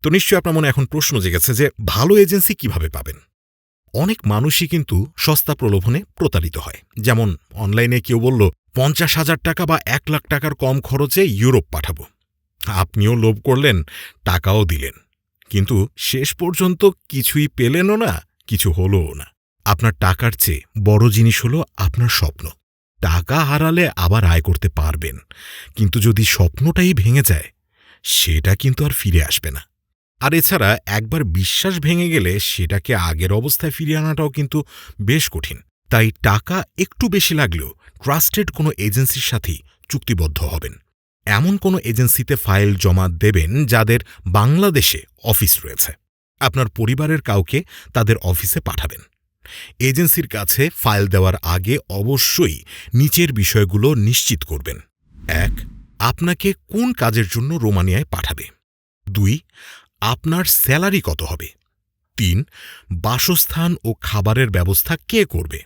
তো নিশ্চয়ই আপনার মনে এখন প্রশ্ন জেগেছে যে ভালো এজেন্সি কিভাবে পাবেন। অনেক মানুষই কিন্তু সস্তা প্রলোভনে প্রতারিত হয়। যেমন অনলাইনে কেউ বলল ৫০,০০০ টাকা বা ১,০০,০০০ টাকার কম খরচে ইউরোপ পাঠাবো। আপনিও লোভ করলেন, টাকাও দিলেন, কিন্তু শেষ পর্যন্ত কিছুই পেলেনও না, কিছু হলোও না। আপনার টাকার চেয়ে বড় জিনিস হলো আপনার স্বপ্ন। টাকা হারালে আবার আয় করতে পারবেন, কিন্তু যদি স্বপ্নটাই ভেঙে যায়, সেটা কিন্তু আর ফিরে আসবে না। আর এছাড়া একবার বিশ্বাস ভেঙে গেলে সেটাকে আগের অবস্থায় ফিরিয়ে আনাটাও কিন্তু বেশ কঠিন। তাই টাকা একটু বেশি লাগলেও ট্রাস্টেড কোনো এজেন্সির সাথেই চুক্তিবদ্ধ হবেন। এমন কোনো এজেন্সিতে ফাইল জমা দেবেন যাদের বাংলাদেশে অফিস রয়েছে। আপনার পরিবারের কাউকে তাদের অফিসে পাঠাবেন। এজেন্সির কাছে ফাইল দেওয়ার আগে অবশ্যই নিচের বিষয়গুলো নিশ্চিত করবেন। ১. আপনাকে কোন কাজের জন্য রোমানিয়ায় পাঠাবে। ২. আপনার স্যালারি কত হবে। ৩. বাসস্থান ও খাবারের ব্যবস্থা কে করবে।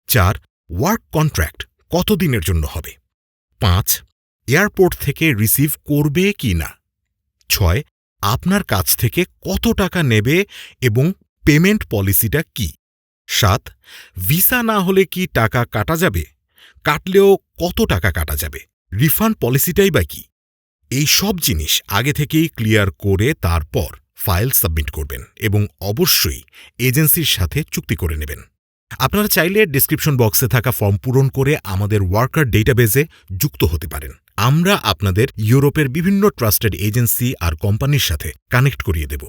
৪. ওয়ার্ক কন্ট্রাক্ট কতদিনের জন্য হবে। ৫. এয়ারপোর্ট থেকে রিসিভ করবে কি না। ৬. আপনার কাছ থেকে কত টাকা নেবে এবং পেমেন্ট পলিসিটা কি। ৭. ভিসা না হলে কি টাকা কাটা যাবে, কাটলেও কত টাকা কাটা যাবে, রিফান্ড পলিসিটাই বা কি। এই সব জিনিস আগে থেকেই ক্লিয়ার করে তারপর ফাইল সাবমিট করবেন এবং অবশ্যই এজেন্সির সাথে চুক্তি করে নেবেন। আপনারা চাইলে ডেসক্রিপশন বক্সে থাকা ফর্ম পূরণ করে আমাদের ওয়ার্কার ডেটাবেজে যুক্ত হতে পারেন। আমরা আপনাদের ইউরোপের বিভিন্ন ট্রাস্টেড এজেন্সি আর কোম্পানির সাথে কানেক্ট করিয়ে দেব।